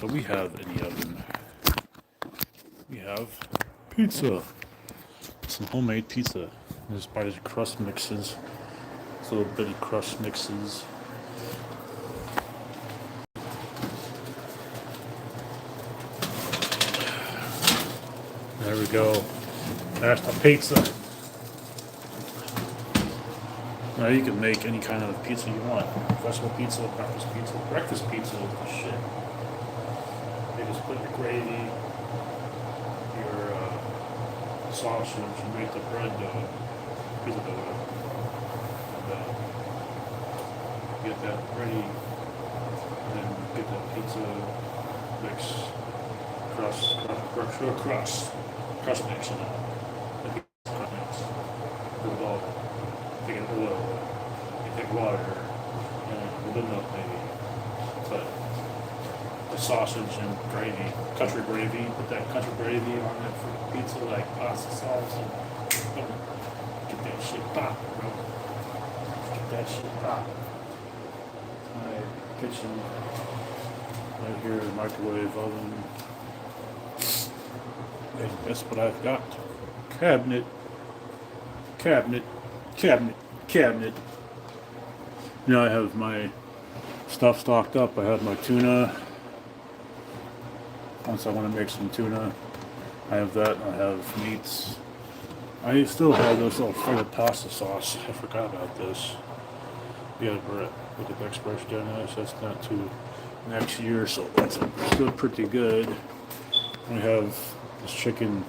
So we have in the oven, we have pizza, some homemade pizza. Just buy these crust mixes, these little bitty crust mixes. There we go. That's the pizza. Now you can make any kind of pizza you want. Vegetable pizza, breakfast pizza. Breakfast pizza is the shit. You just put your gravy, your sausage, you make the bread dough, pizza dough, and get that ready, and then get that pizza mix, crust mix in it. The pizza crust mix. Put it all. Take an oil, you take water, and a little milk maybe. But the sausage and gravy, country gravy, put that country gravy on it for pizza, like pasta sauce, and get that shit pop, bro. Get that shit pop. My kitchen, right here, microwave oven. And that's what I've got. Cabinet. You know, I have my stuff stocked up. I have my tuna. Once I want to make some tuna, I have that. I have meats. I still have this little favorite pasta sauce. I forgot about this. Yeah, look at the expiration on this. That's not to next year, so that's still pretty good. We have this chicken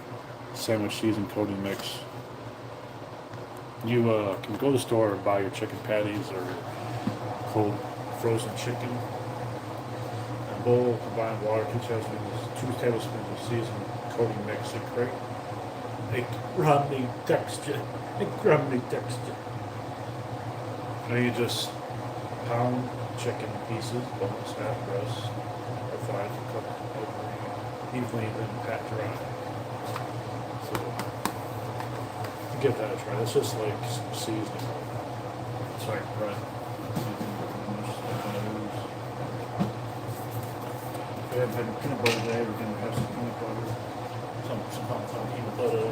sandwich season coating mix. You can go to the store and buy your chicken patties or cold frozen chicken. A bowl, combined water, 2 tablespoons of seasoned coating mix, and create a crumbly texture. And you just pound chicken pieces, bones, fat, breasts, or fried and cooked over evenly, then pat dry. So give that a try. It's just like some seasoning. It's like bread. If we haven't had peanut butter today, we're going to have some peanut butter. Some peanut butter.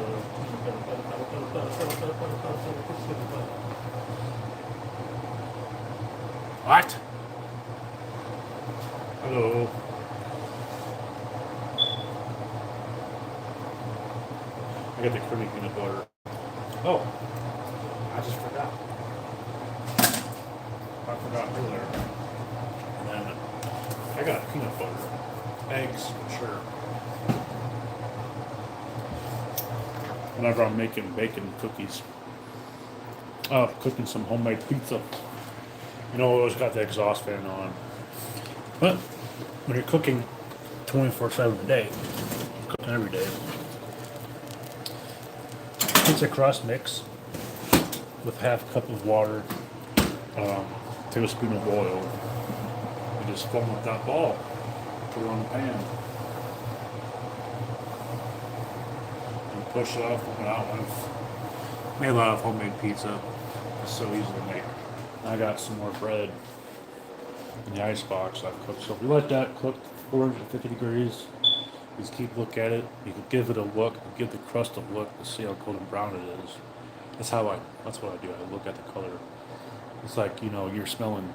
What? Hello. I got the creamy peanut butter. Oh, I just forgot. I forgot earlier. And then I got peanut butter. Eggs, for sure. Whenever I'm making bacon cookies. Cooking some homemade pizza. You know, I always got the exhaust fan on. But when you're cooking 24/7 a day, cooking every day, pizza crust mix with half a cup of water, tablespoon of oil. You just foam up that ball, put it on the pan, and push it off. I've made a lot of homemade pizza. It's so easy to make. I got some more bread in the ice box I've cooked. So if you let that cook 450 degrees, just keep look at it. You can give it a look, give the crust a look to see how golden brown it is. That's what I do. I look at the color. It's like, you know, you're smelling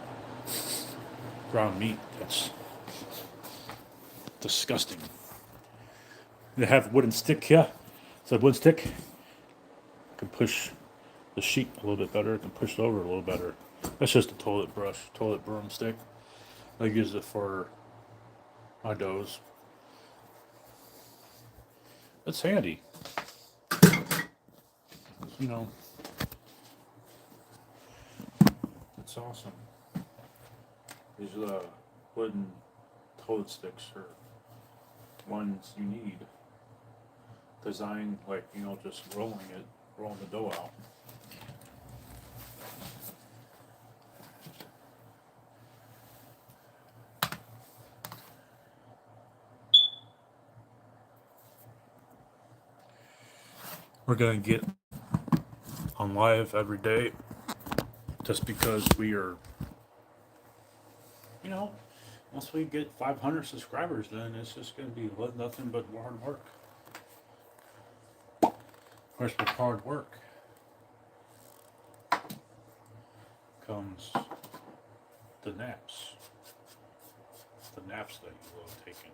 ground meat. That's disgusting. They have a wooden stick here. It's a wooden stick. You can push the sheet a little bit better. You can push it over a little better. That's just a toilet broomstick. I use it for my doughs. It's handy. You know, it's awesome. These wooden toilet sticks are ones you need. Designed like, you know, just rolling the dough out. We're going to get on live every day just because we are, you know, Once we get 500 subscribers, then it's just going to be nothing but hard work. Of course, with hard work comes the naps. The naps that you love taking.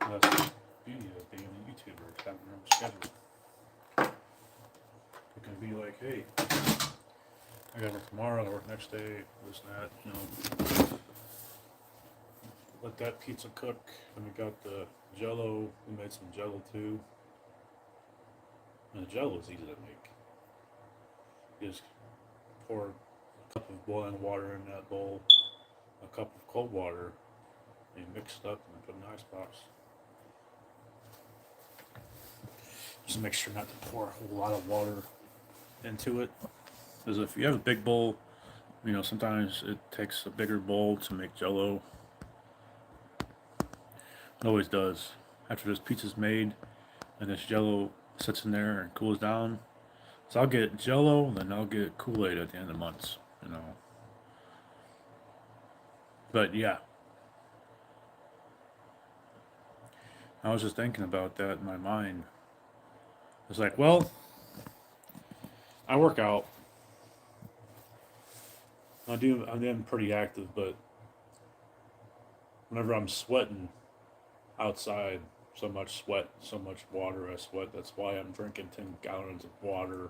That's the beauty of being a YouTuber, it's having your own schedule. It can be like, hey, I gotta work tomorrow, I work next day, this and that, you know. Let that pizza cook. And we got the jello. We made some jello too. And the jello is easy to make. You just pour a cup of boiling water in that bowl, a cup of cold water, and you mix it up and put it in an icebox. Just make sure not to pour a whole lot of water into it. Because if you have a big bowl, you know, sometimes it takes a bigger bowl to make jello. It always does. After this pizza's made and this jello sits in there and cools down, so I'll get jello and then I'll get Kool-Aid at the end of the months, you know. But yeah, I was just thinking about that in my mind. It's like, well, I work out. I'm pretty active, but whenever I'm sweating outside, so much sweat, so much water I sweat. That's why I'm drinking 10 gallons of water.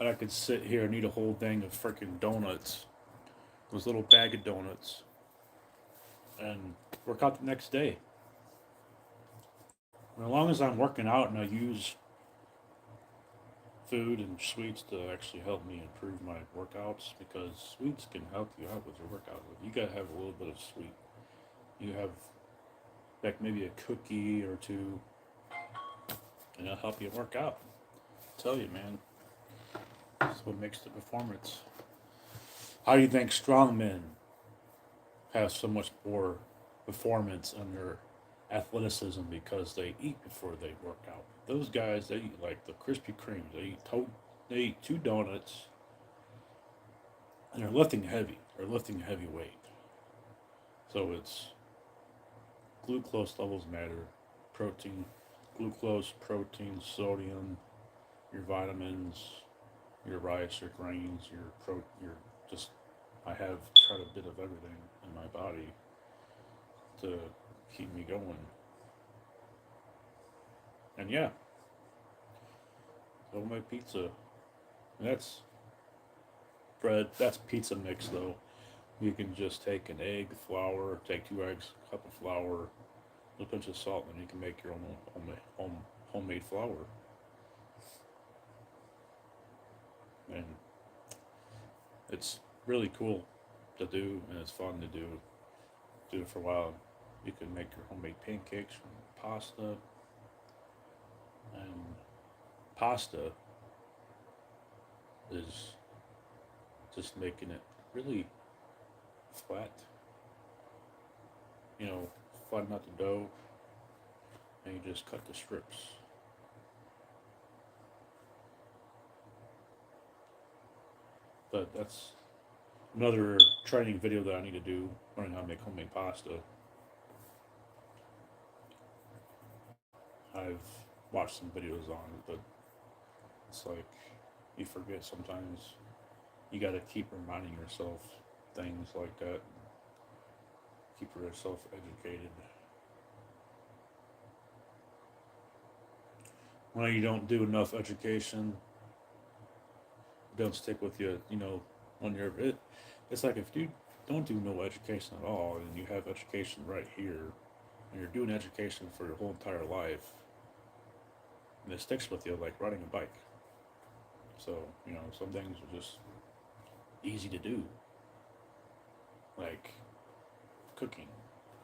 And I could sit here and eat a whole thing of freaking donuts, those little bag of donuts, and work out the next day. And as long as I'm working out and I use food and sweets to actually help me improve my workouts, because sweets can help you out with your workout. You gotta have a little bit of sweet. You have like maybe a cookie or two, and it'll help you work out. I tell you, man, that's what makes the performance. How do you think strongmen have so much more performance in their athleticism? Because they eat before they work out. Those guys, they eat like the Krispy Kremes. They eat 2 donuts, and they're lifting heavy. They're lifting heavy weight. So it's glucose levels matter, protein, glucose, protein, sodium, your vitamins, your rice, your grains, your just. I have tried a bit of everything in my body to keep me going. And yeah, homemade pizza. And that's bread. That's pizza mix though. You can just take an egg, flour, take 2 eggs, a cup of flour, a pinch of salt, and you can make your own homemade flour. And it's really cool to do, and it's fun to do. Do it for a while. You can make your homemade pancakes from pasta, and pasta is just making it really flat. You know, flatten out the dough, and you just cut the strips. But that's another training video that I need to do, learning how to make homemade pasta. I've watched some videos on it, but it's like you forget sometimes. You got to keep reminding yourself things like that. Keep yourself educated. When you don't do enough education, it don't stick with you. You know, when it's like if you don't do no education at all, and you have education right here, and you're doing education for your whole entire life, and it sticks with you like riding a bike. So, you know, some things are just easy to do, like cooking.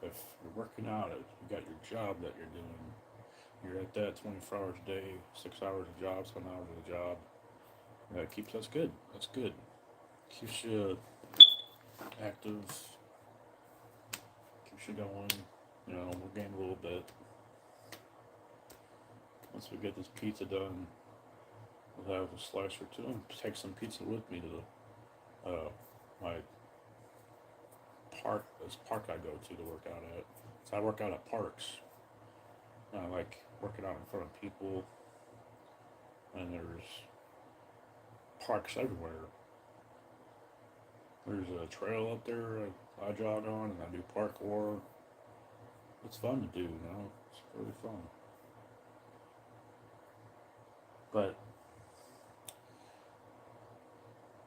If you're working out, if you got your job that you're doing, you're at that 24 hours a day, 6 hours a job, 7 hours of a job. That keeps us good. That's good. Keeps you active, keeps you going. You know, we'll gain a little bit. Once we get this pizza done, we'll have a slice or two and take some pizza with me to my this park I go to work out at. So I work out at parks. And I like working out in front of people. And there's parks everywhere. There's a trail up there I jog on and I do parkour. It's fun to do, you know. It's really fun. But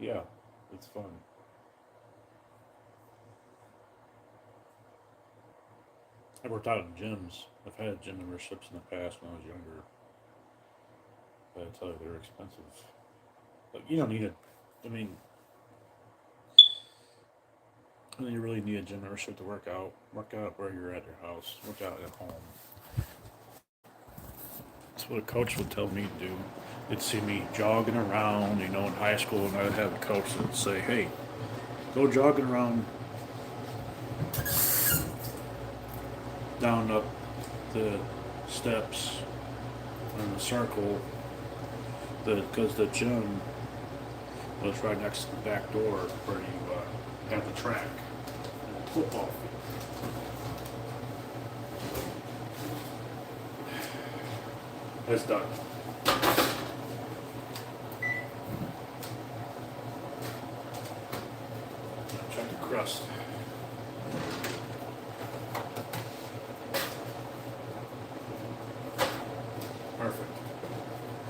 yeah, it's fun. I worked out in gyms. I've had gym memberships in the past when I was younger. But I tell you, they're expensive. But you don't need it. I mean, you really need a gym membership to work out. Work out where you're at your house. Work out at home. That's what a coach would tell me to do. They'd see me jogging around, you know, in high school, and I'd have a coach that would say, hey, go jogging around down up the steps in the circle because the gym was right next to the back door where you have the track and the football field. It's done. Check the crust. Perfect.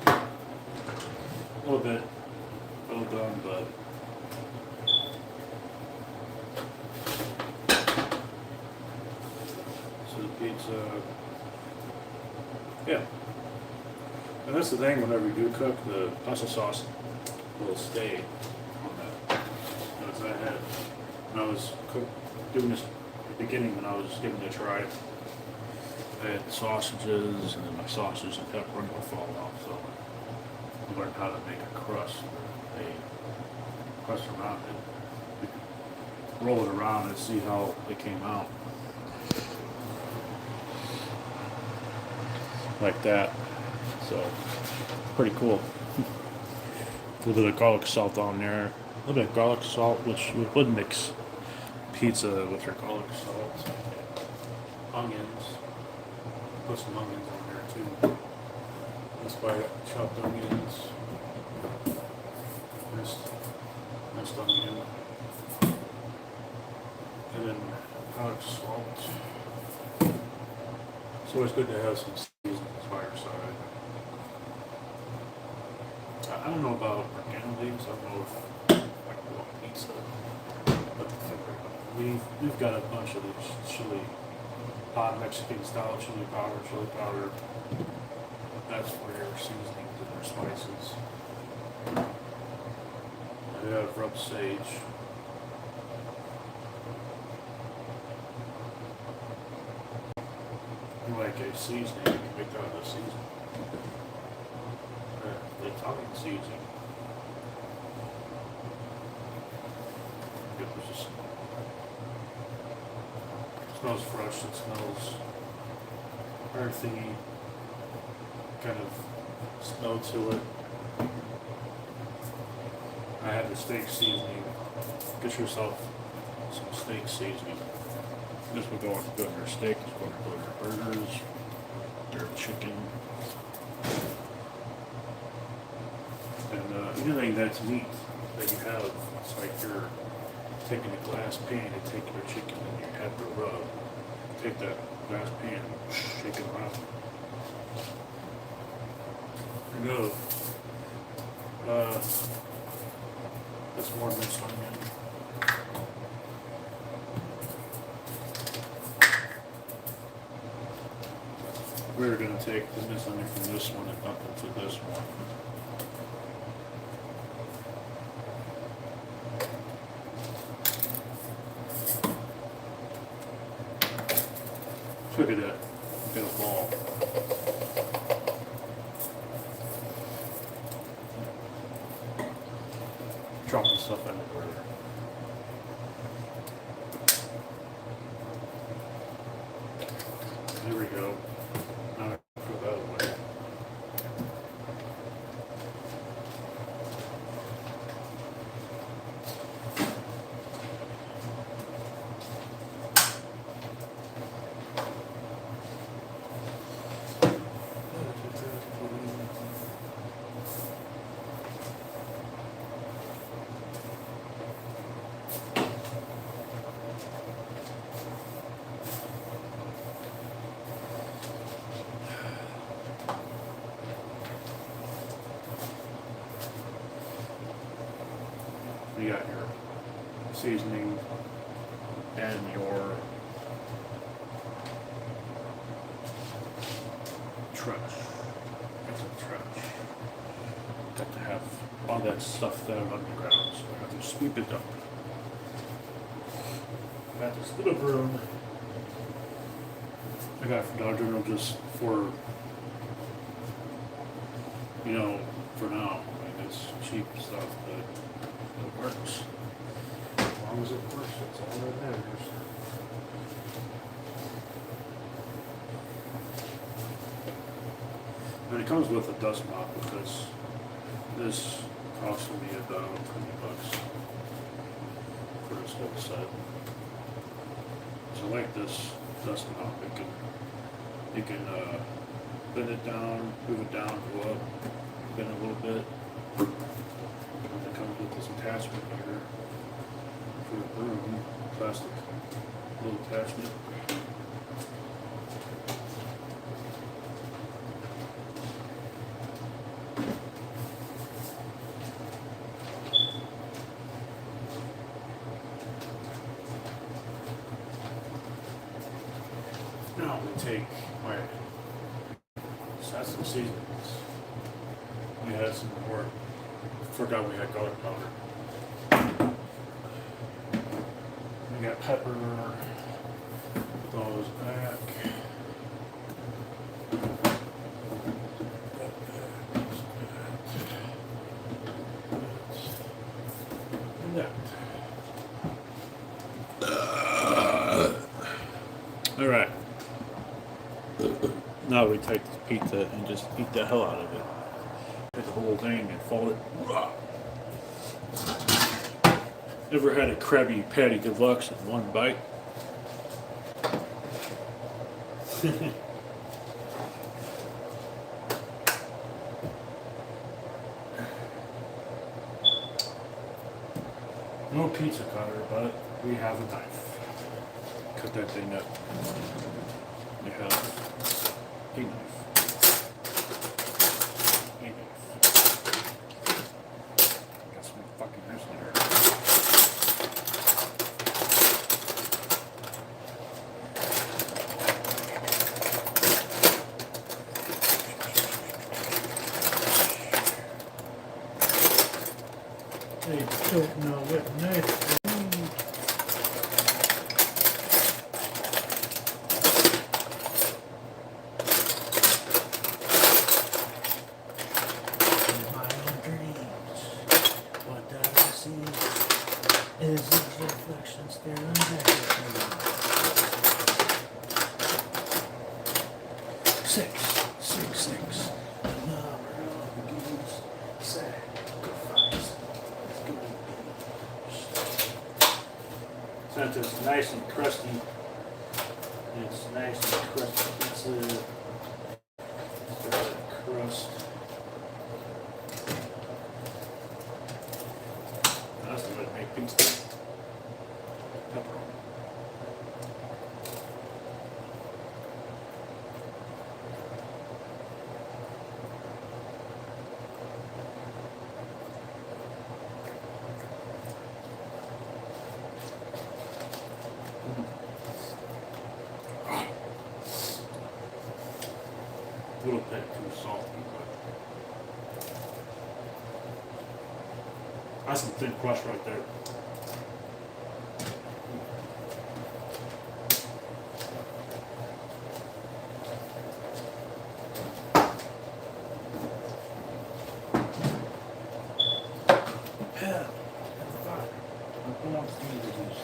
A little bit. Well done, bud. So the pizza. Yeah. And that's the thing, whenever you do cook, the pasta sauce will stay on that. As I had, when I was doing this at the beginning, when I was giving it a try, I had sausages, and then my sausage and pepperoni would fall off, so I learned how to make a crust around it. You could roll it around and see how it came out. Like that. So, pretty cool. A little bit of garlic salt on there. A little bit of garlic salt, which would mix pizza with your garlic salt. Onions. Put some onions on there too. That's why chopped onions. Minced onion. And then garlic salt. It's always good to have some seasonings by your side. I don't know about organic leaves. I don't know if I can go on pizza. But we've got a bunch of these chili, hot Mexican style chili powder. That's for your seasonings and your spices. I have rubbed sage. Like a seasoning, you can make that a seasoning. The Italian seasoning. It smells fresh, it smells earthy, kind of smell to it. I had the steak seasoning. Get yourself some steak seasoning. This will go on good on your steak, this will go on your burgers, your chicken. And anything that's meat that you have, it's like you're taking a glass pan and taking your chicken and you have to rub. Take that glass pan and shake it around. There you go. That's more minced onion. We're going to take the minced onion from this one and dump it to this one. Look at that. Get a ball. Dropping stuff everywhere. There we go. Now I put that away. You got your seasoning and your trash. That's a trash. Got to have all that stuff there underground, so I have to sweep it up. Got this little broom. I got it from DaRealJeremy just for, you know, for now. Like it's cheap stuff, but it works. As long as it works, that's all that matters. And it comes with a dust mop because this cost me about $20 for this whole set. So like this dust mop, you can bend it down, move it down, go up, bend it a little bit. And it comes with this attachment here for the broom, plastic little attachment. Now we take, alright, so that's some seasonings. We had some more, forgot we had garlic powder. We got pepper, put those back. And that. Alright. Now we take this pizza and just eat the hell out of it. Take the whole thing and fold it. Ever had a Krabby Patty Deluxe in one bite? No pizza cutter, but we have a knife. Cut that thing up. We have a knife. Got some fucking knives in there. They don't know what knife. Is these reflections there on that? 666. The number of God's sacrifice is going to be. Since it's nice and crusty, it's nice and crusty pizza. Got that crust. That's the way to make pizza. Pepperoni. A little bit too salty, but that's some thin crust right there. Yeah. Who wants to eat these?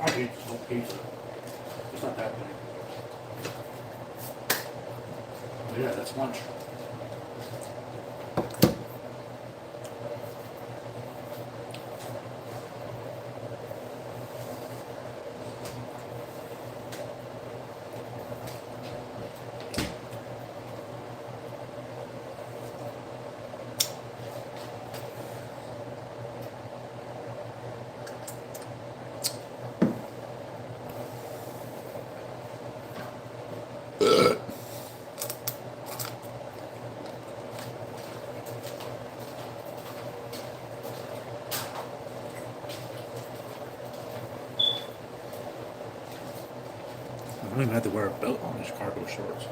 I hate this whole pizza. It's not that big. But yeah, that's lunch. I don't even have to wear a belt on these cargo shorts.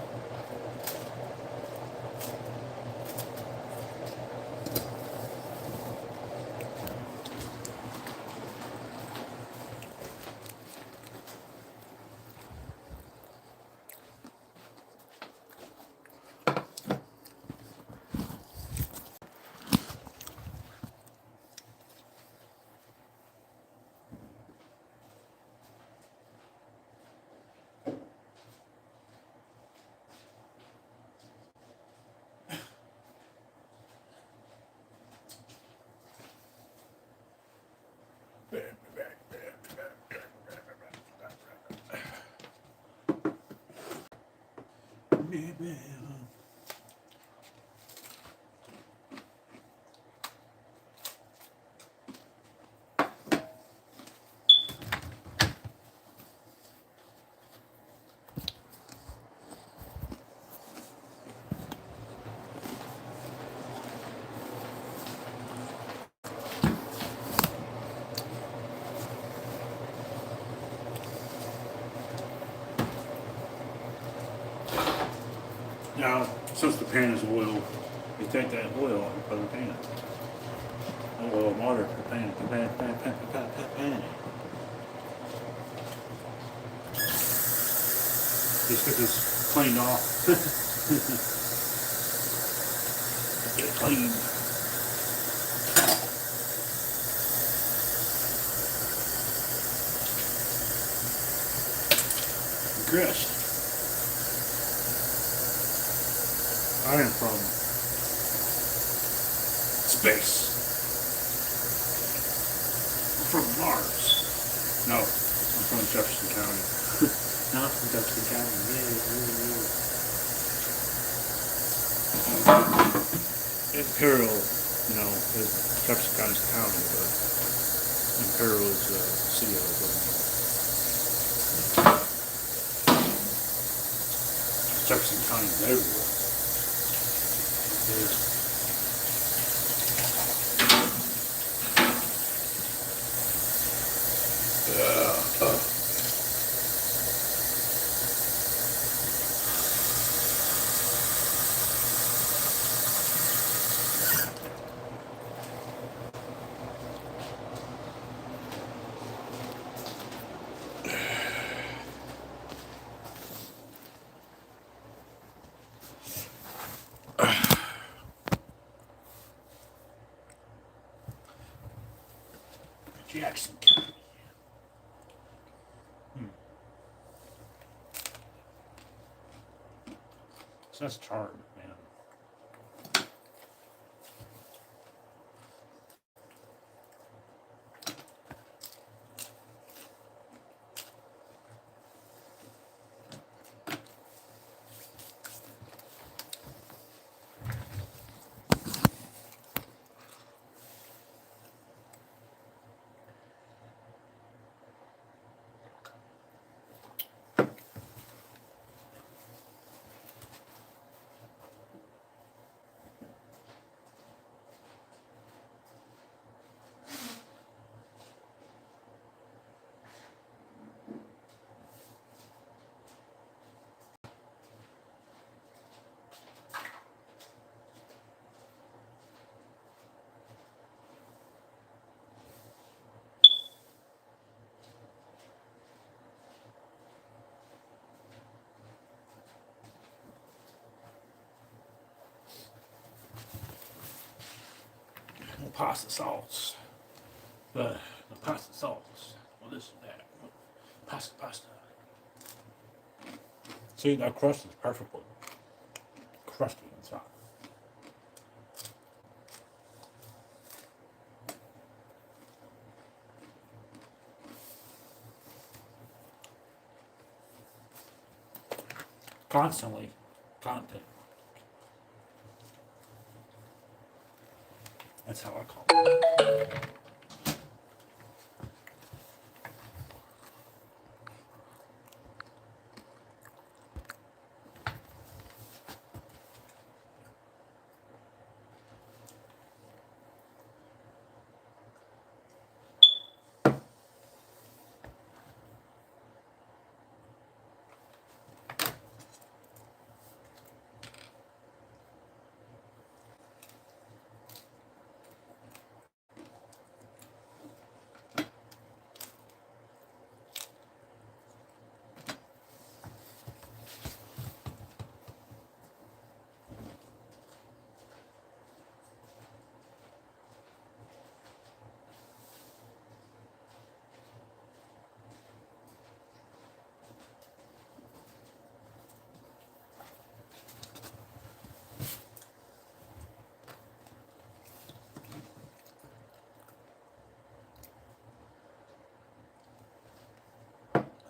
Now, since the pan is oil, you take that oil and put it in the pan. Oil and water, the pan. Just get this cleaned off. Get it clean. Grist. I am from space. I'm from Mars. No, I'm from Jefferson County. Not from Jefferson County. Imperial, you know, is Jefferson County's county, but Imperial is the city of Jefferson County is everywhere. There's Jackson County. So that's charred, man. Pasta sauce. The pasta sauce. Well, this is that. Pasta. See, that crust is perfectly crusty inside. Constantly. Content. That's how I call it.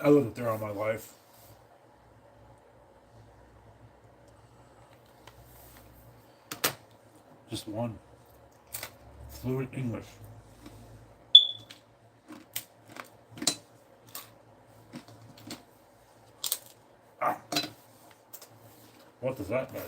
I lived it there all my life. Just one. Fluent English. Ah. What does that matter?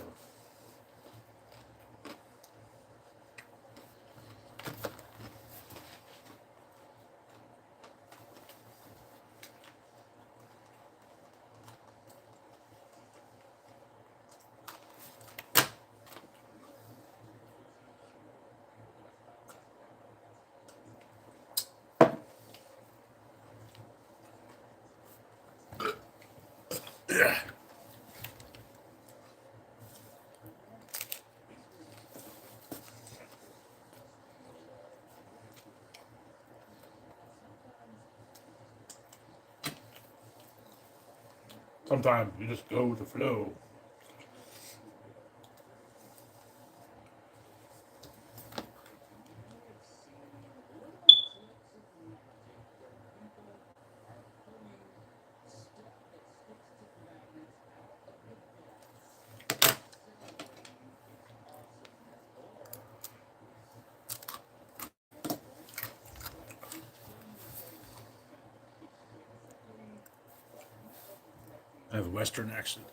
Sometimes you just go with the flow. I have a Western accent.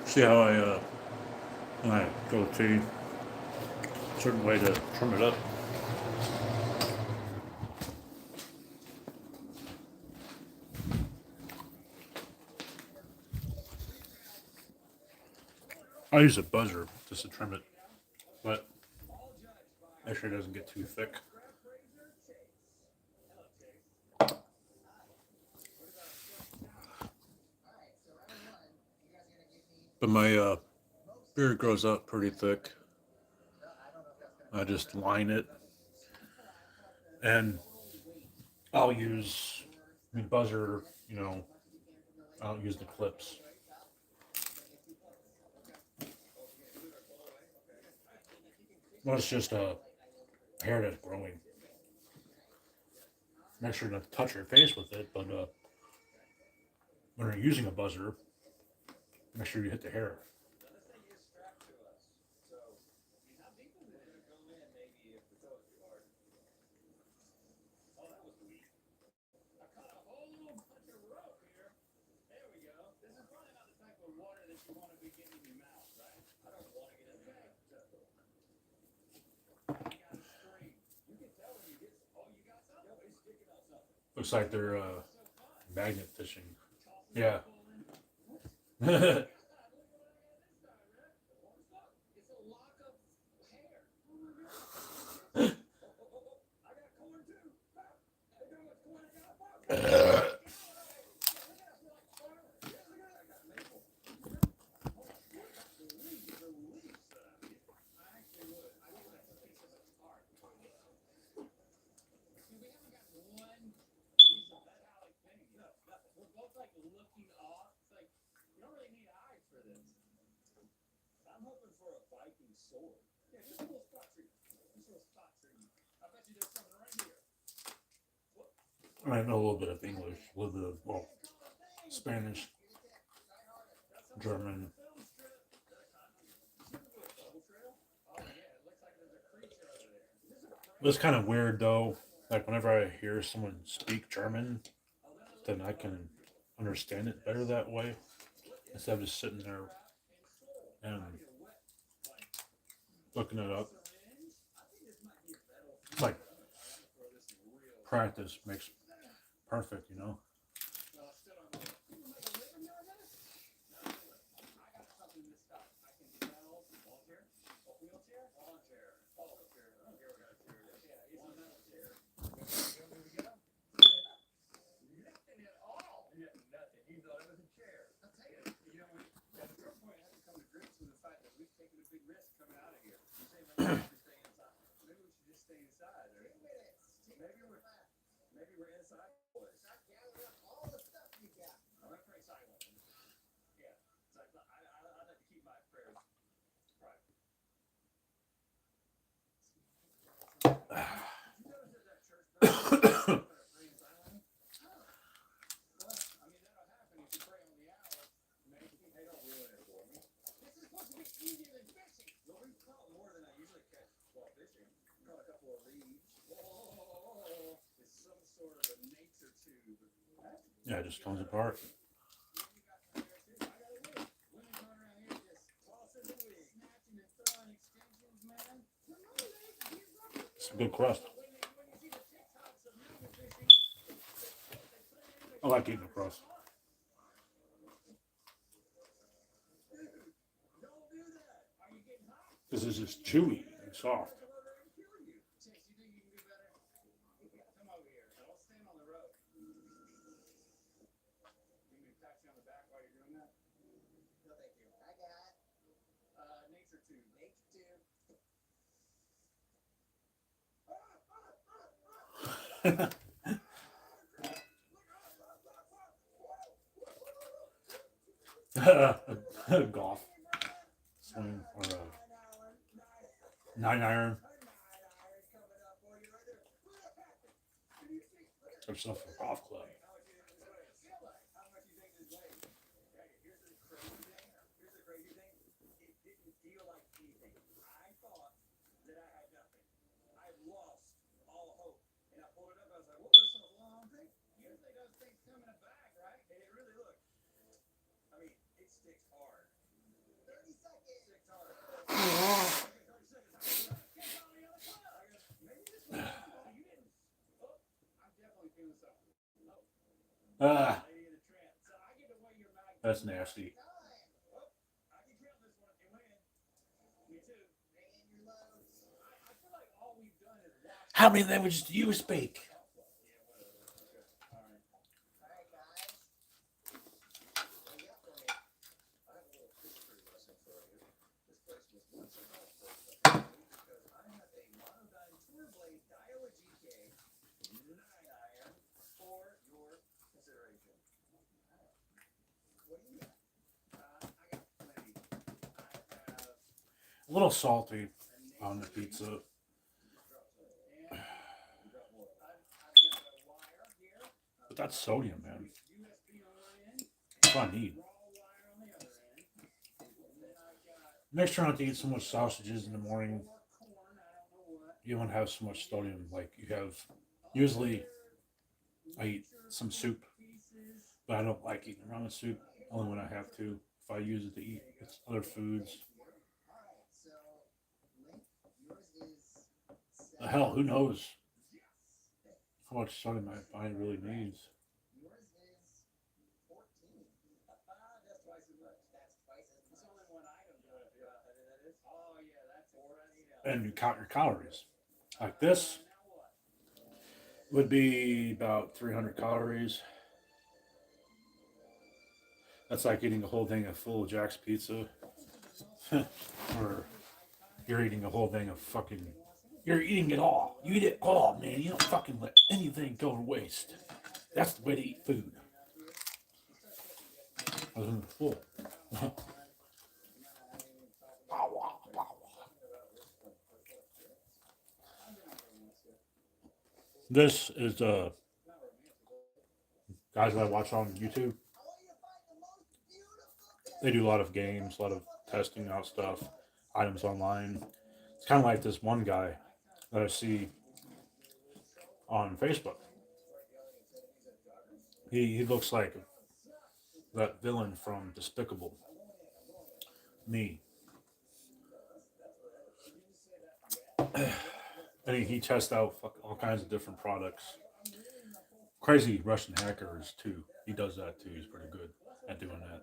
See how when I go to a certain way to trim it up. I use a buzzer just to trim it, but make sure it doesn't get too thick. But my beard grows up pretty thick. I just line it, and I'll use buzzer. I don't use the clips. Well, it's just a hair that's growing. Make sure not to touch your face with it, but when you're using a buzzer, make sure you hit the hair. Looks like they're magnet fishing. Yeah. I know a little bit of English, a little bit of, well, Spanish, German. It's kind of weird though. Like whenever I hear someone speak German, then I can understand it better that way instead of just sitting there and looking it up. It's like practice makes perfect, you know. Yeah, it just comes apart. Some good crust. I like eating the crust. This is just chewy and soft. Golf swing or a 9 iron or stuff for a golf club. Ah, that's nasty. How many languages do you speak? A little salty on the pizza. But that's sodium, man. That's what I need. Next, try not to eat so much sausages in the morning. You don't have so much sodium like you have. Usually, I eat some soup, but I don't like eating ramen soup. Only when I have to. If I use it to eat it's other foods. The hell, who knows how much sun my body really needs. And you count your calories. Like this would be about 300 calories. That's like eating a whole thing of full Jack's pizza. Or you're eating a whole thing of fucking. You're eating it all. You eat it all, man. You don't fucking let anything go to waste. That's the way to eat food. I was full. This is guys that I watch on YouTube. They do a lot of games, a lot of testing out stuff, items online. It's kind of like this one guy that I see on Facebook. He looks like that villain from Despicable Me. And he tests out all kinds of different products. Crazy Russian hackers too. He does that too. He's pretty good at doing that.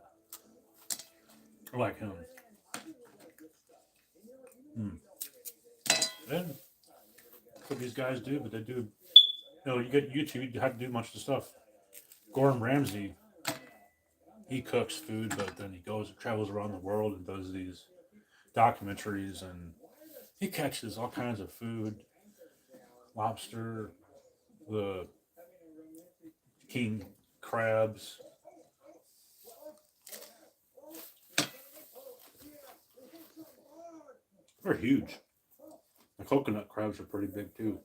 I like him. Hmm. And that's what these guys do, but they do. You know, you get YouTube. You have to do much of the stuff. Gordon Ramsay, he cooks food, but then he goes and travels around the world and does these documentaries, and he catches all kinds of food, lobster, the king crabs. They're huge. The coconut crabs are pretty big too.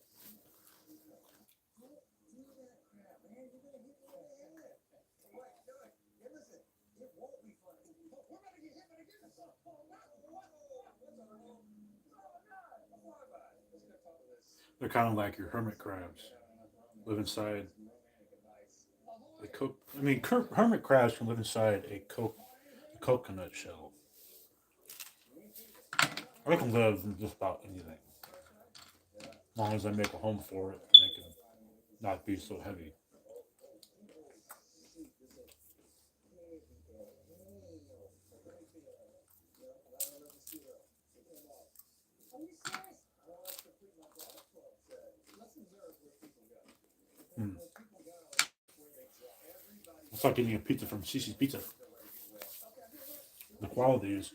They're kind of like your hermit crabs. Live inside a hermit crabs can live inside a coconut shell. They can live in just about anything, as long as I make a home for it and they can not be so heavy. Mm. It's like getting a pizza from Cece's Pizza. The quality is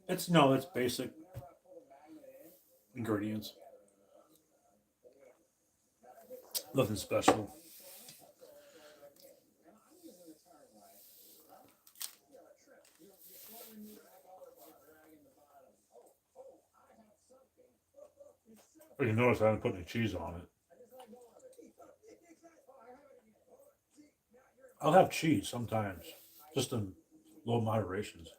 it's basic ingredients, nothing special. But you notice I haven't put any cheese on it. I'll have cheese sometimes, just in low moderations.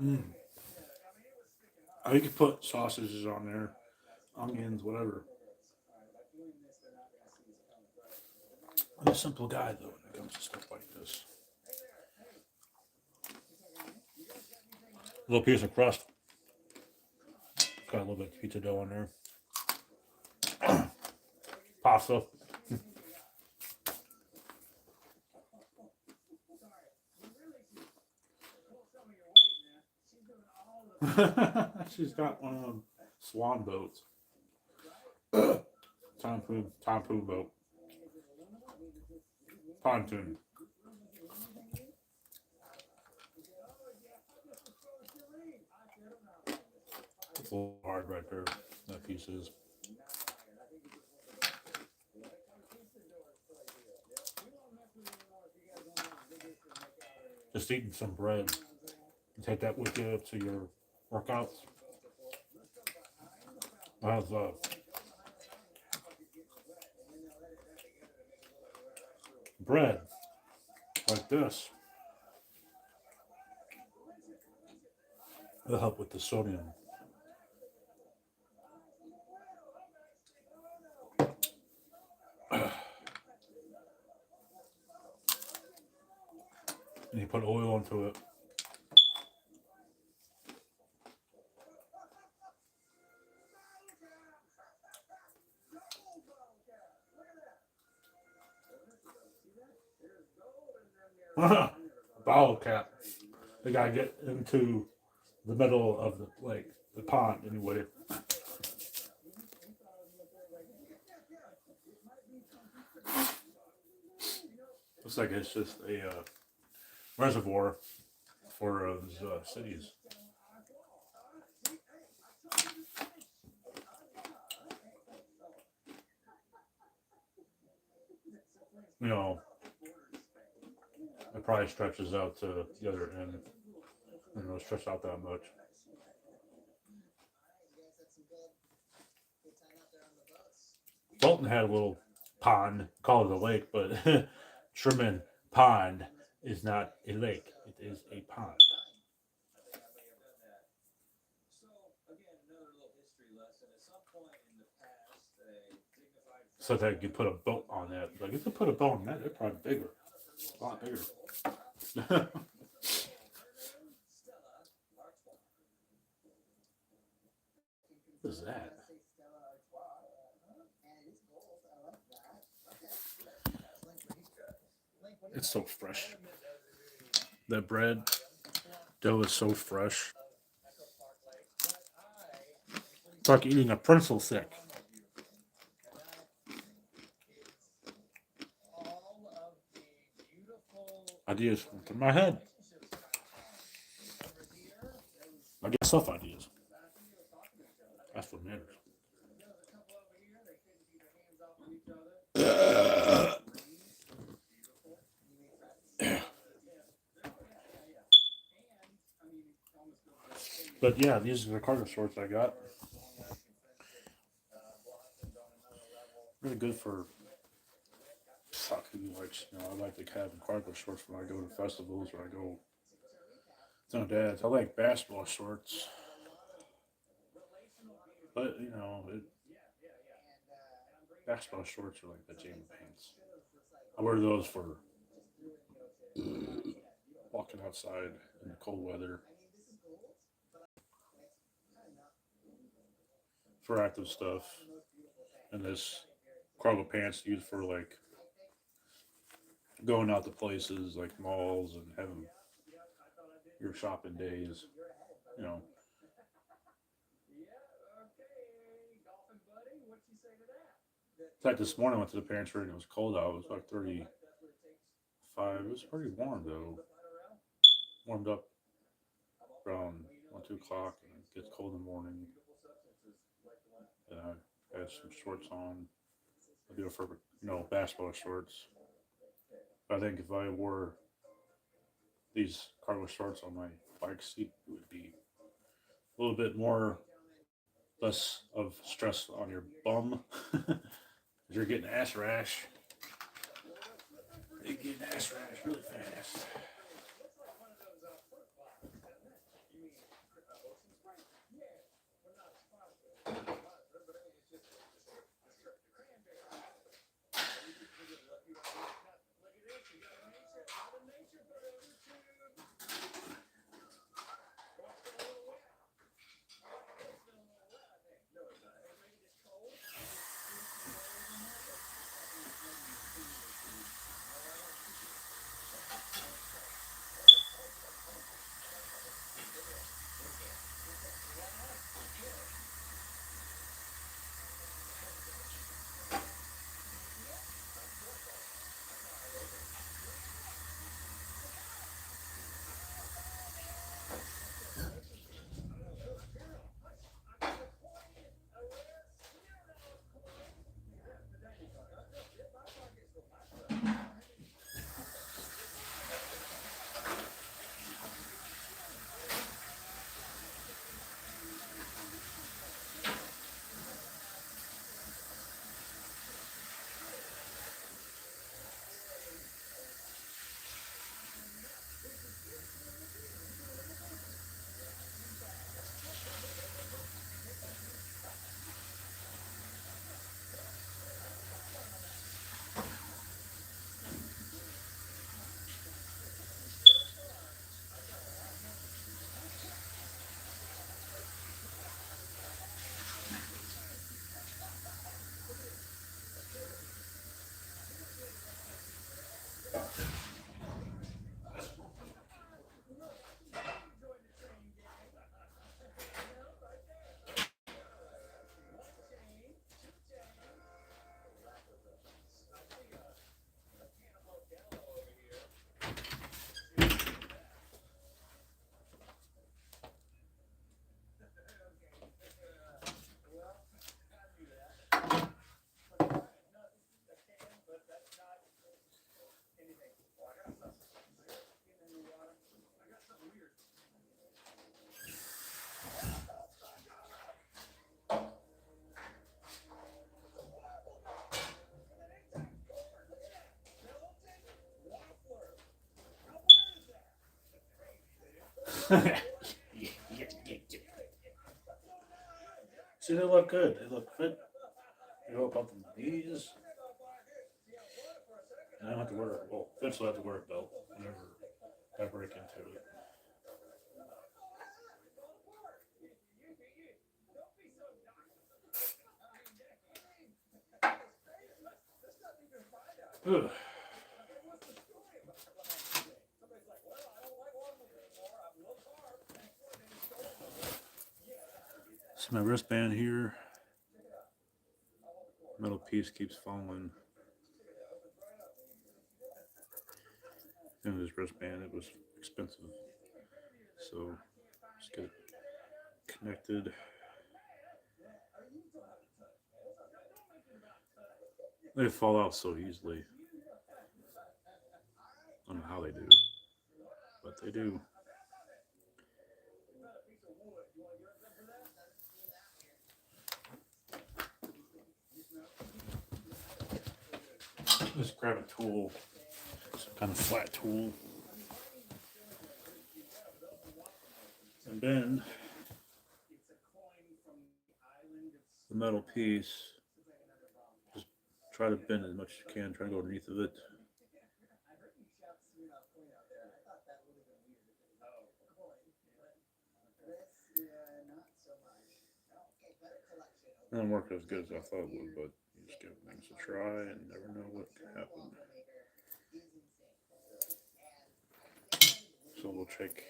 Mm. Oh, you can put sausages on there, onions, whatever. I'm a simple guy though when it comes to stuff like this. A little piece of crust. Got a little bit of pizza dough on there. Pasta. She's got one of them swan boats. Pontoon boat. Pontoon. It's a little hard right there. That piece is. just eating some bread. You take that with you to your workouts. I have bread like this. It'll help with the sodium. And you put oil into it. Bottle cap. They gotta get into the middle of the lake, the pond anyway. Looks like it's just a reservoir for those cities. You know, it probably stretches out to the other end. You know, stretch out that much. Fulton had a little pond, call it a lake, but Sherman Pond is not a lake. It is a pond. So that you could put a boat on that. Like, you could put a boat on that, they're probably bigger. A lot bigger. What is that? It's so fresh. That bread dough is so fresh. It's like eating a pretzel thick. Ideas from my head. I get stuff ideas. That's what matters. But yeah, these are the cargo shorts I got. Really good for who likes, you know, I like to have cargo shorts when I go to festivals or I go to my dad's. I like basketball shorts. But you know, basketball shorts are like pajama pants. I wear those for walking outside in the cold weather, for active stuff, and this cargo pants used for like going out to places like malls and having your shopping days. You know, in fact, this morning I went to the pantry and it was cold out. It was like 35. It was pretty warm though. Warmed up around 1, 2 o'clock, and it gets cold in the morning. And I had some shorts on. I do it for, you know, basketball shorts. But I think if I wore these cargo shorts on my bike seat, it would be a little bit more less of stress on your bum. You're getting ass rash. You're getting ass rash really fast. See, they look good. They look fit. You know about the knees. And I don't have to wear. Well, eventually I have to wear a belt whenever I break into it. Ugh. So my wristband here, metal piece keeps falling. And this wristband, it was expensive, so just get it connected. They fall out so easily. I don't know how they do, but they do. Just grab a tool, some kind of flat tool, and bend the metal piece. Just try to bend as much as you can, try to go underneath of it. It didn't work as good as I thought it would, but you just give things a try and never know what can happen. So we'll check.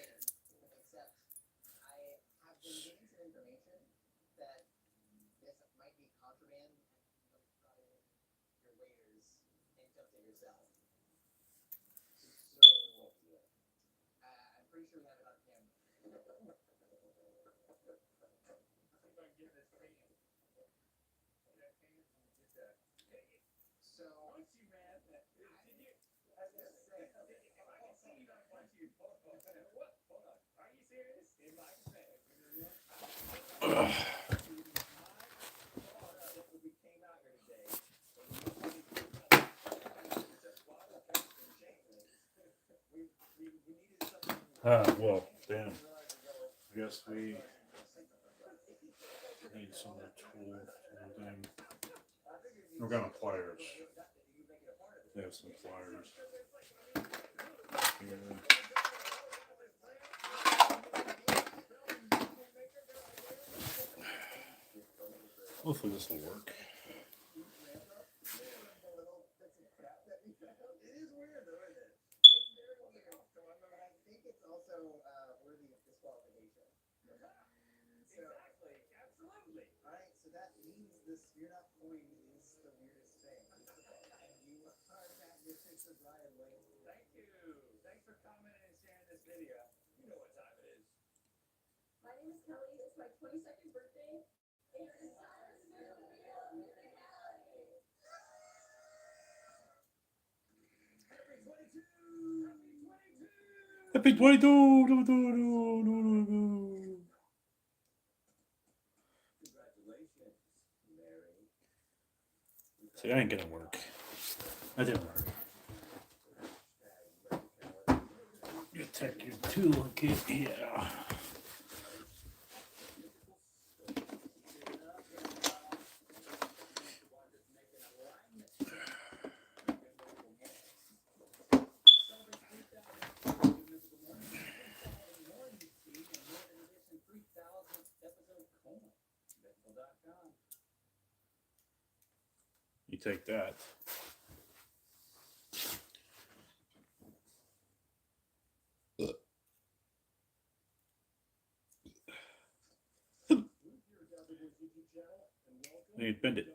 Ugh. Well, damn. I guess we need some other tool and everything. We're gonna have pliers. They have some pliers. Here. Hopefully this will work. Happy 22! See, that ain't gonna work. That didn't work. You take your tool and get, yeah. You take that. And you bend it.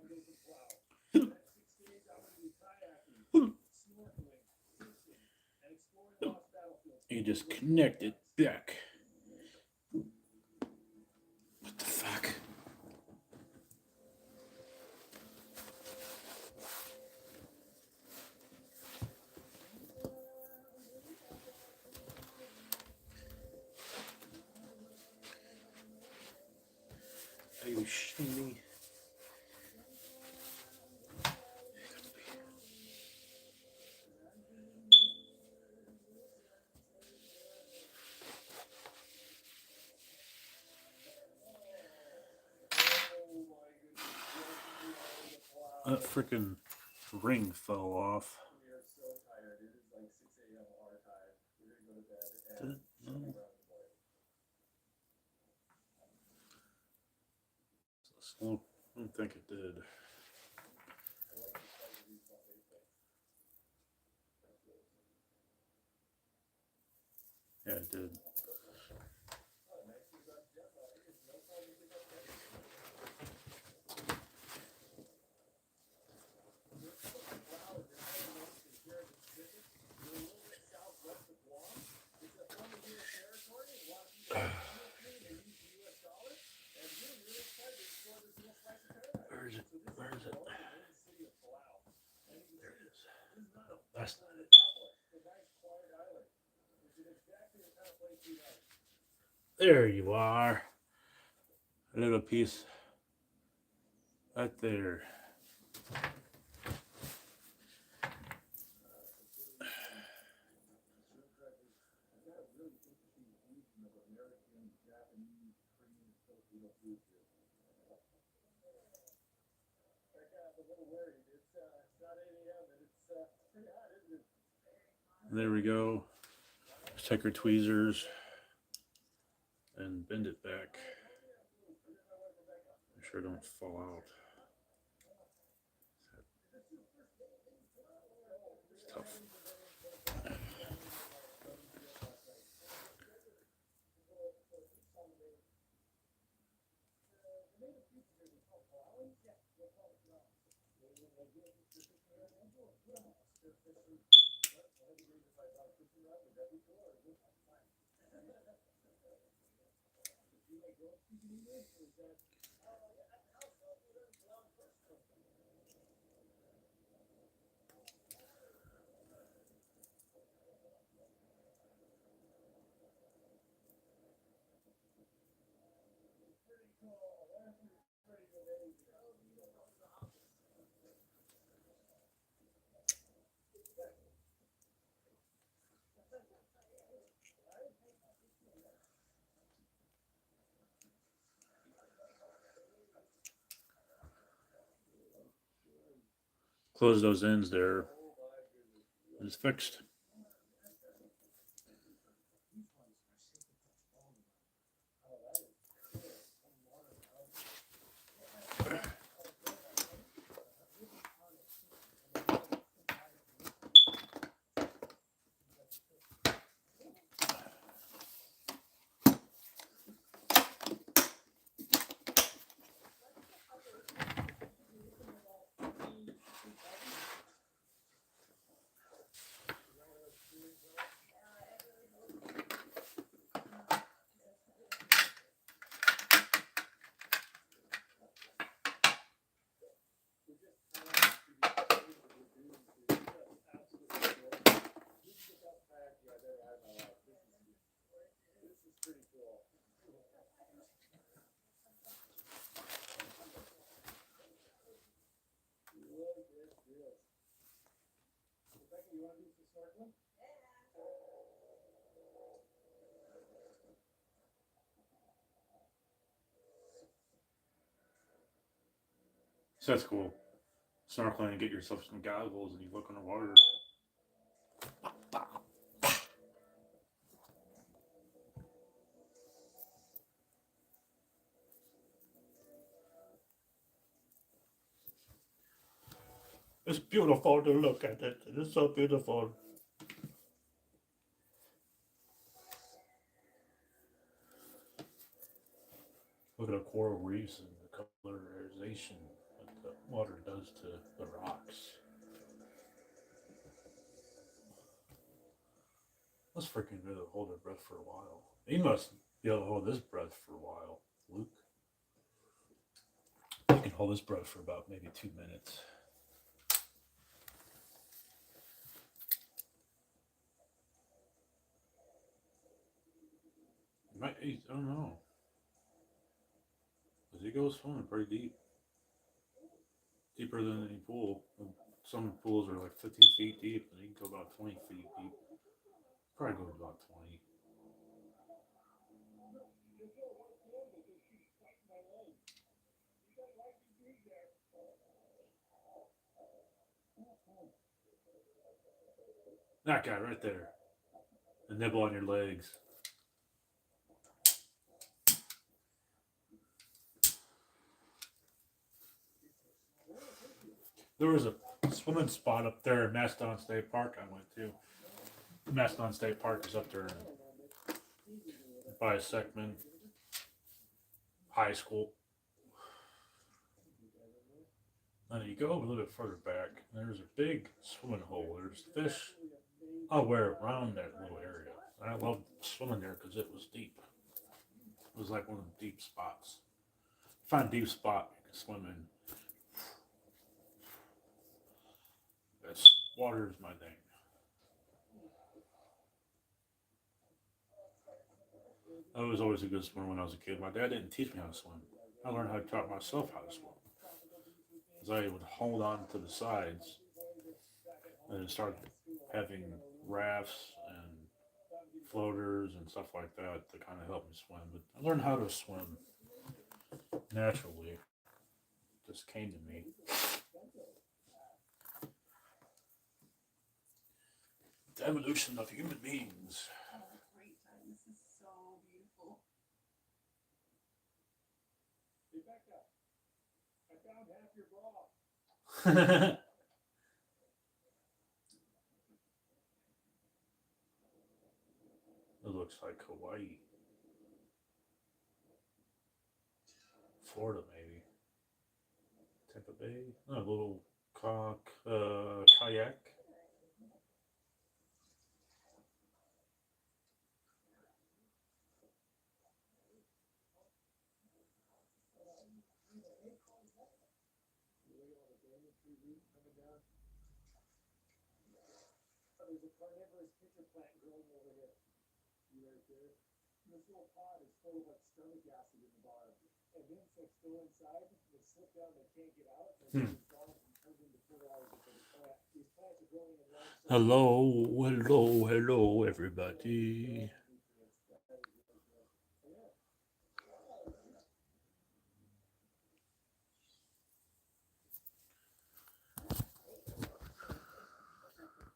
You just connect it back. What the fuck? Are you shitting me? That freaking ring fell off. Did it? No. Slow. I don't think it did. Yeah, it did. Where is it? Where is it? There it is. No, that's not it. There you are. A little piece right there. There we go. Let's take our tweezers and bend it back. Make sure it don't fall out. It's tough. Close those ends there. It's fixed. So that's cool. Snorkeling and get yourself some goggles and you look underwater. It's beautiful to look at it. It is so beautiful. Look at the coral reefs and the colorization that the water does to the rocks. Let's freaking be able to hold our breath for a while. You must be able to hold this breath for a while, Luke. You can hold this breath for about maybe 2 minutes. I don't know. Because he goes swimming pretty deep. Deeper than any pool. Some pools are like 15 feet deep, and he can go about 20 feet deep. Probably go about 20. That guy right there. The nibble on your legs. There was a swimming spot up there in Mastodon State Park I went to. Mastodon State Park is up there by Seckman High School. And you go a little bit further back, and there's a big swimming hole. There's fish everywhere around that little area. And I loved swimming there because it was deep. It was like one of the deep spots. Find a deep spot you can swim in. That's water is my thing. I was always a good swimmer when I was a kid. My dad didn't teach me how to swim. I learned how to taught myself how to swim. Because I would hold on to the sides and start having rafts and floaters and stuff like that to kind of help me swim. But I learned how to swim naturally. It just came to me. The evolution of human beings. Great time. This is so beautiful. Hey, Becca, I found half your bra. It looks like Hawaii. Florida, maybe. Tampa Bay. A little kayak. There's a carnivorous pitcher plant growing over here. You right there? This little pot is full of like stomach acid in the bottom. And the insects go inside, they slip down, they can't get out, and it dissolves and turns into fertilizer for the plant. These plants are growing in large Hello, everybody.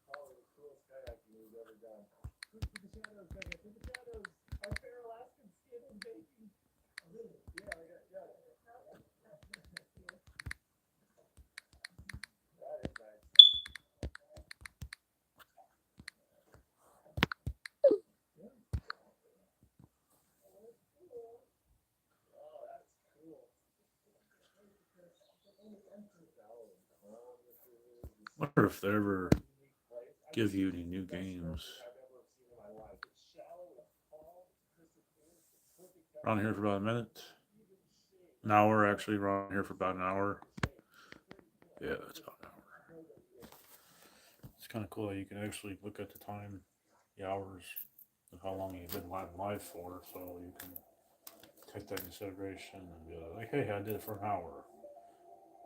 Probably the coolest kayaking we've ever done. Look at the shadows, Becca. Look at the shadows. Our fair Alaskan skin is baking. Really? Yeah, I got that. That is nice. Yeah. Oh, that's cool. Wonder if they ever give you any new games. Around here for about a minute. An hour, actually. Around here for about an hour. Yeah, it's about an hour. It's kind of cool that you can actually look at the time, the hours, and how long you've been live for, so you can take that into consideration and be like, hey, I did it for an hour.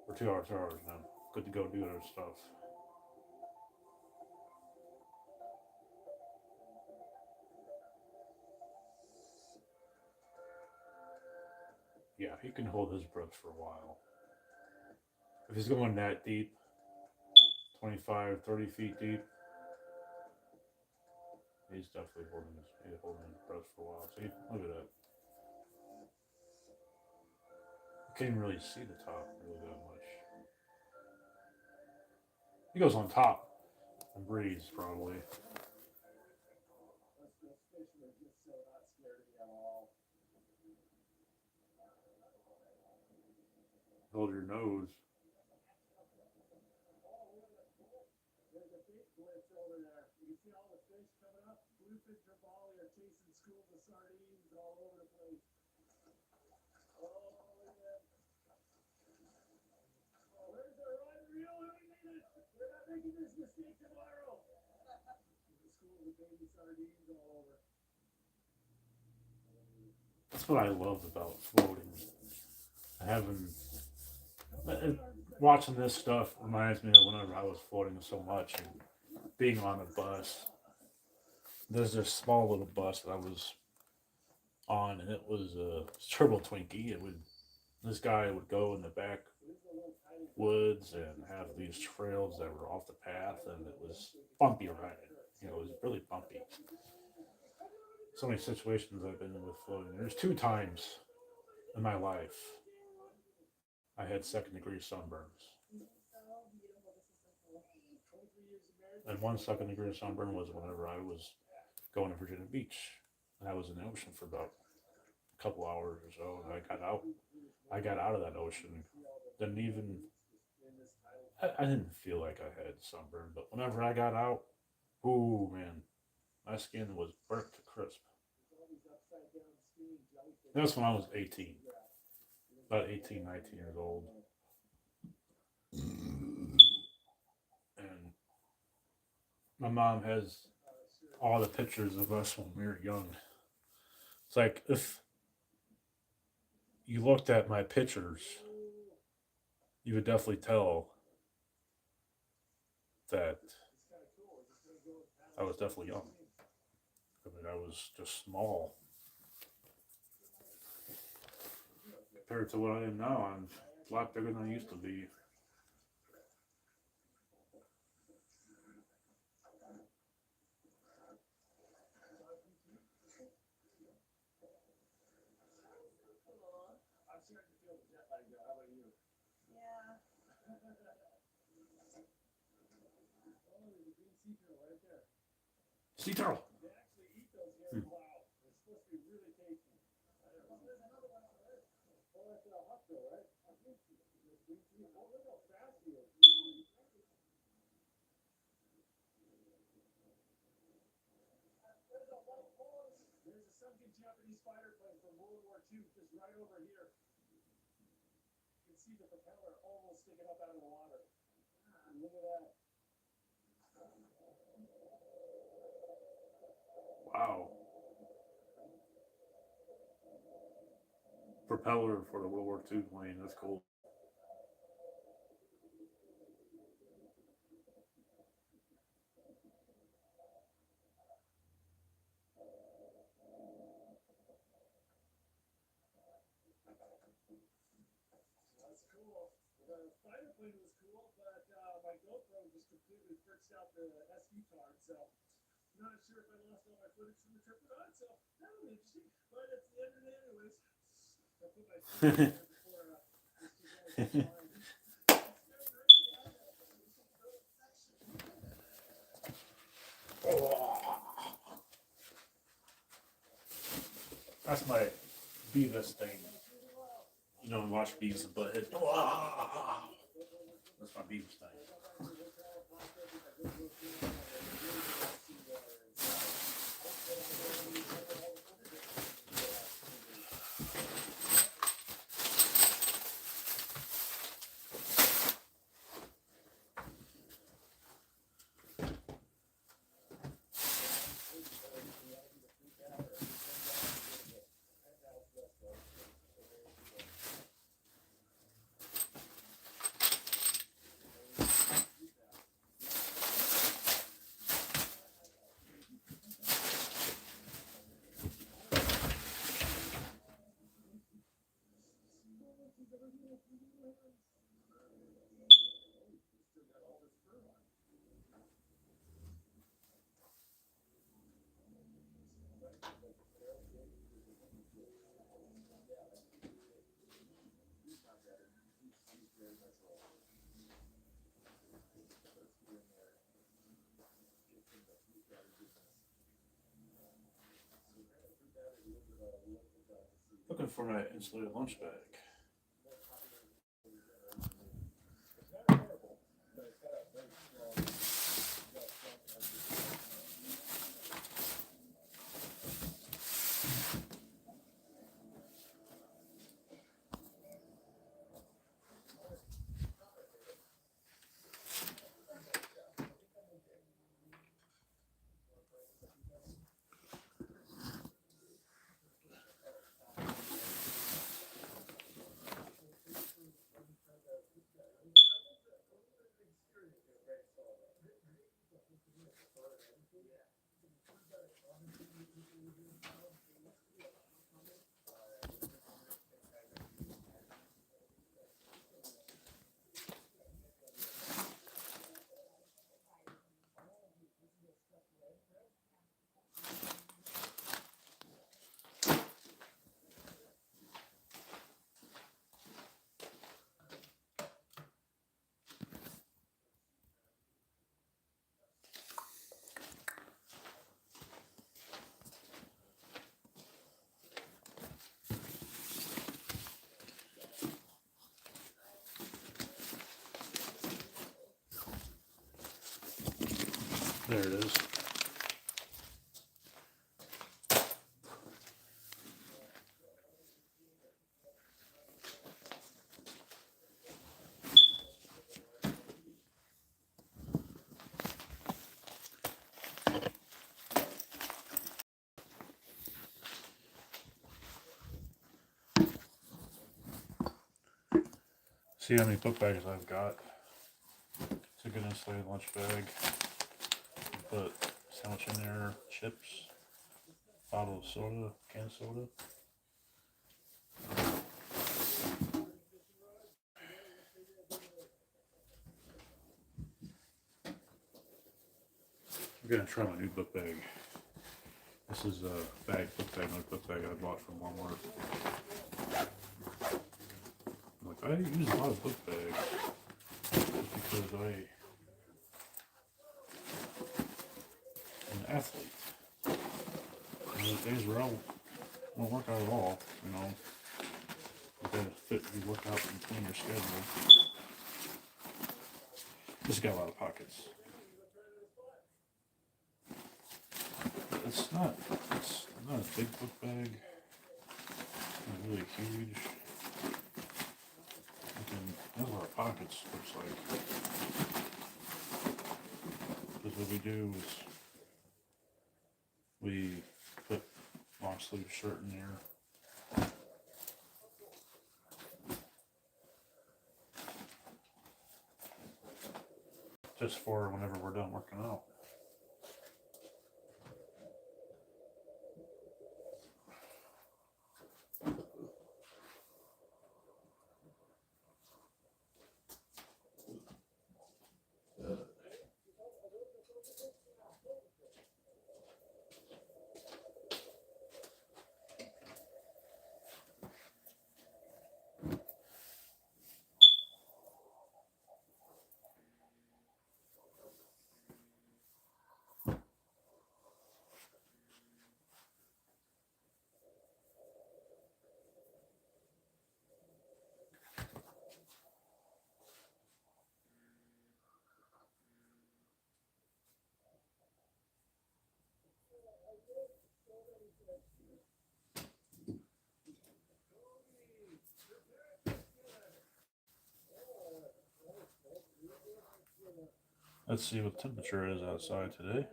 Or 2 hours, 2 hours now. Good to go do other stuff. Yeah, he can hold his breath for a while. If he's going that deep, 25, 30 feet deep, he's definitely holding his breath for a while. See, look at that. You can't even really see the top really that much. He goes on top and breathes probably. Hold your nose. There's a big blitz over there. You can see all the fish coming up. Bluefin trevally are chasing schools of sardines all over the place. Oh, yeah. Oh, where's our unreal? We made it. We're not making this mistake tomorrow. The schools of baby sardines all over. That's what I love about floating. Having watching this stuff reminds me of whenever I was floating so much and being on a bus. There's this small little bus that I was on, and it was a turbo Twinkie. This guy would go in the back woods and have these trails that were off the path, and it was bumpy riding. You know, it was really bumpy. So many situations I've been in with floating. There's 2 times in my life I had second-degree sunburns. And one second-degree sunburn was whenever I was going to Virginia Beach. And I was in the ocean for about a couple hours or so, and I got out. I got out of that ocean. Didn't even. I didn't feel like I had sunburn, but whenever I got out, ooh man, my skin was burnt to crisp. That's when I was 18, about 18, 19 years old, and my mom has all the pictures of us when we were young. It's like if you looked at my pictures, you would definitely tell that I was definitely young. I mean, I was just small compared to what I am now. I'm a lot bigger than I used to be. I'm starting to feel the jet lag go. How about you? Yeah. Oh, there's a green sea turtle right there. Sea turtle. They actually eat those here. Wow. They're supposed to be really tasty. I don't know. There's another one over there. Oh, that's a hawkbill, right? Green sea. Oh, look how fast he is. There's a sunken Japanese fighter plane from World War II just right over here. You can see the propeller almost sticking up out of the water. Look at that. Wow. Propeller for the World War II plane. That's cool. That's cool. The fighter plane was cool, but my GoPro just completely fritzed out the SD card, so I'm not sure if I lost all my footage from the trip or not, so that'll be interesting. But it's the end of the day anyways. I put my phone in there before this two guys line. That's my Beavis thing. You know, watch Beavis and Butthead. That's my Beavis thing. Looking for my insulated lunch bag. There it is. See how many book bags I've got. It's a good insulated lunch bag. Put sandwich in there, chips, bottle of soda, canned soda. I'm gonna try my new book bag. This is a book bag I bought from Walmart. I'm like, I use a lot of book bags because I'm an athlete. And the days where I won't work out at all, you know, you gotta fit your workout in between your schedule. This has got a lot of pockets. It's not a big book bag. Not really huge. It has a lot of pockets, looks like. Because what we do is we put long sleeve shirt in there. Just for whenever we're done working out. Let's see what temperature is outside today.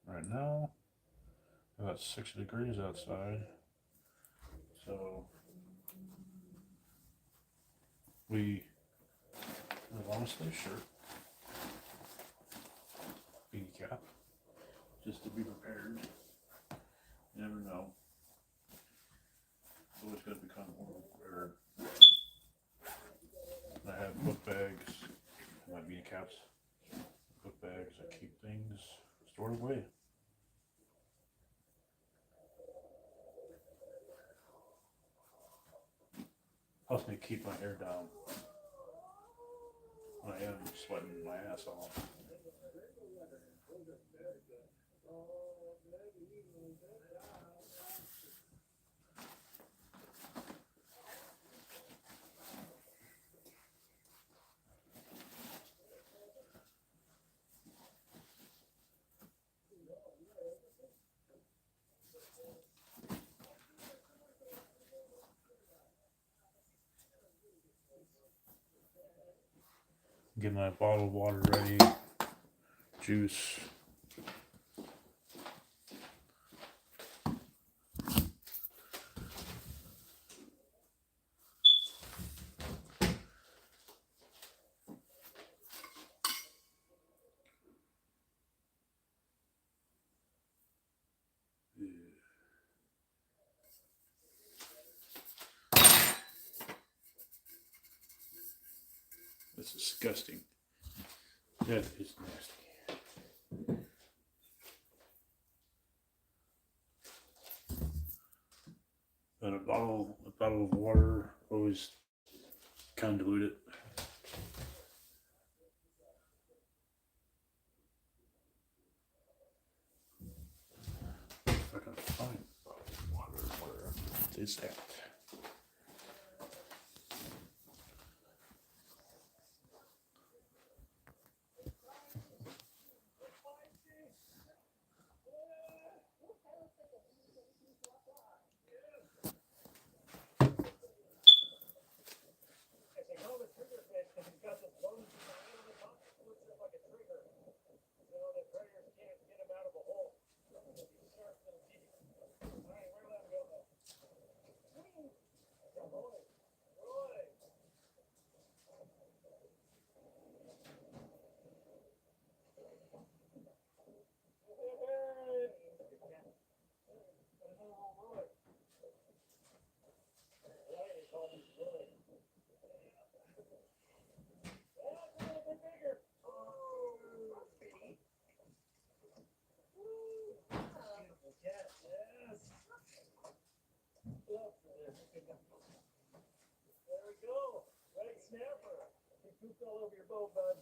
Right now, about 60 degrees outside. So we have a long sleeve shirt, beanie cap, just to be prepared. You never know. It's always going to become more prepared. I have book bags, my beanie caps, book bags. I keep things stored away. Helps me keep my hair down when I am sweating my ass off. Get my bottle of water ready, juice. That's disgusting. That is nasty. But a bottle of water, always kind of dilute it. If I can find a bottle of water, where is that? over your boat, bud.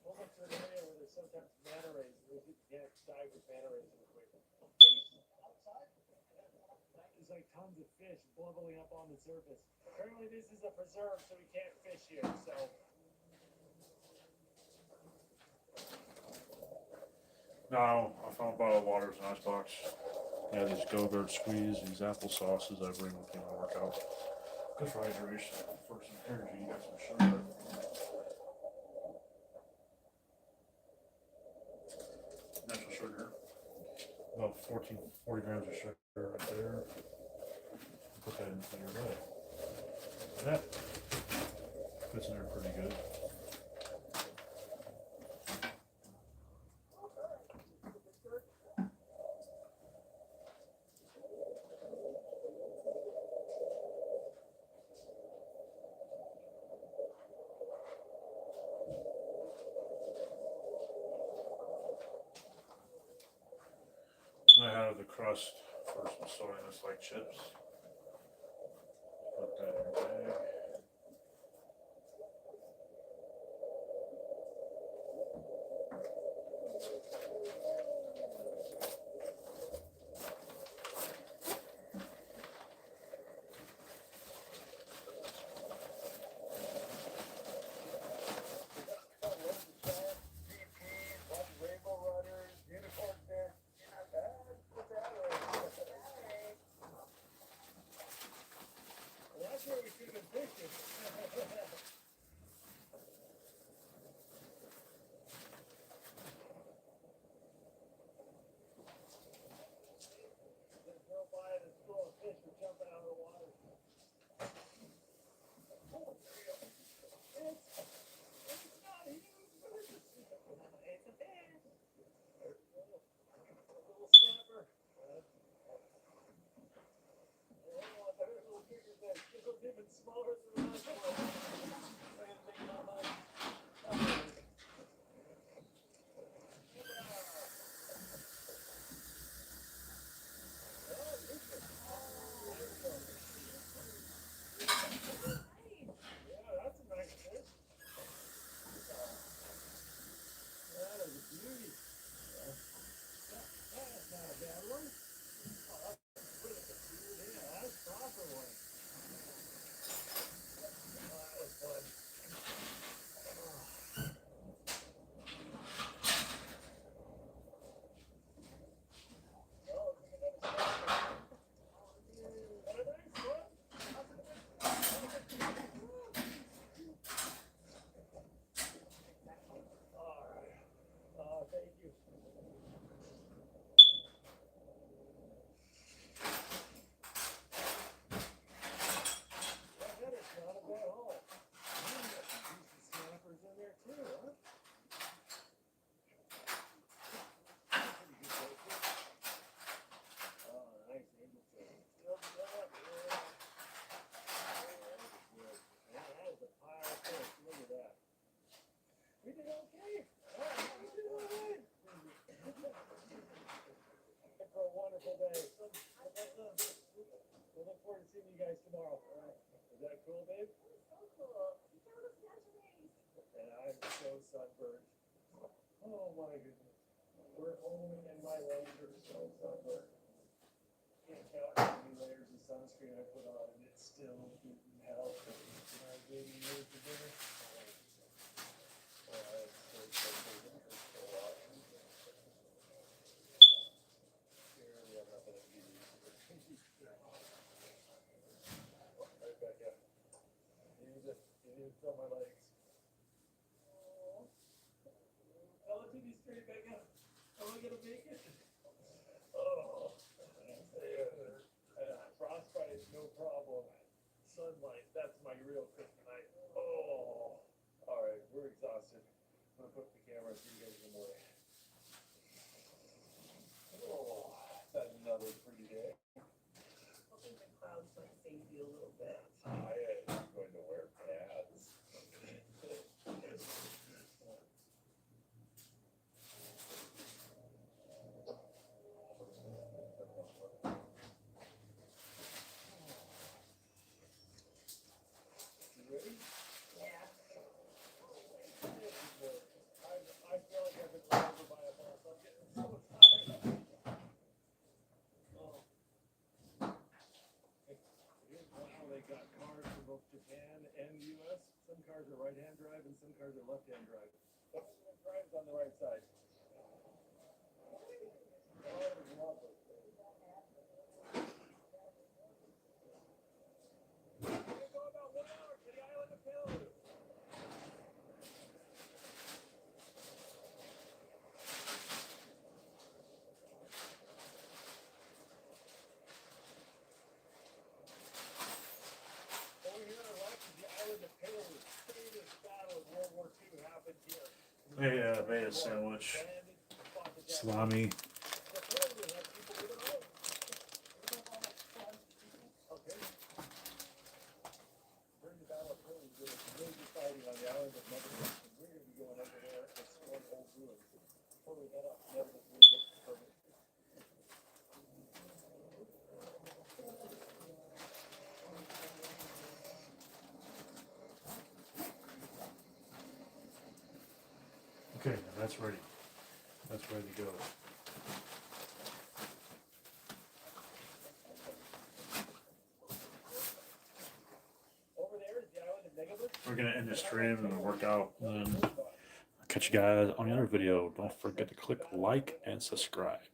We'll look for an area where there's sometimes manta rays. You can't dive with manta rays in the quick. Outside? There's like tons of fish bubbling up on the surface. Apparently this is a preserve, so we can't fish here, so. Now, I found bottled water in an icebox. Yeah, these Go-Gurt squeeze, these apple sauces I bring with me when I work out. Good for hydration, for some energy, you got some sugar. Natural sugar. About 40 grams of sugar right there. Put that into your bag. And that fits in there pretty good. I have the crust for some soyless like chips. Put that in your bag. That's where we should have been fishing. There's no buying a school of fish for jumping out of the water. Oh, there you go. It's not huge, but it's a fish. A little snapper. This one's even smaller than the last one. Yeah, that's a nice fish. That is a beauty. That's not a bad one. Yeah, that's a proper one. That was fun. Thank you. That is not a bad haul. You got some decent snappers in there too, huh? Pretty good bait. Oh, nice angel fish. Still up, yeah. That is good. Man, that is a pile of fish. Look at that. We did okay. We did all right. For a wonderful day. We'll look forward to seeing you guys tomorrow. All right. Is that cool, babe? So cool. You found us Japanese. And I'm so sunburned. Oh my goodness. We're home and my legs are so sunburned. Can't count how many layers of sunscreen I put on and it still didn't help. And I gave you yours for dinner. Oh, I am so sunburned. It hurts so lot. Barely have nothing to eat. Right back up. You need to feel my legs. Tell it to me straight back up. Am I gonna make it? Oh, frostbite, no problem. Sunlight, that's my real kryptonite. Oh, all right, we're exhausted. I'm gonna put the camera so you guys in the morning. Oh, that's another pretty day. Hoping the clouds might save you a little bit. I am going to wear pads. cars are right-hand drive and some cars are left-hand drive. Some of them drives on the right side. Oh, it was lovely. We're going about 1 hour to the island of Peleliu. Over here on the left is the island of Peleliu. Famous battle of World War II happened here. Hey, made a sandwich. Salami. The Peleliu had people living on it. Okay. During the Battle of Peleliu, there was major fighting on the island of Neverland, and we're going to be going over there and exploring old ruins. Before we head up, Neverland, we get the permit. Okay, now that's ready. That's ready to go. Over there is the island of Negabus. We're gonna end the stream and work out. And then I'll catch you guys on the other video. Don't forget to click like and subscribe.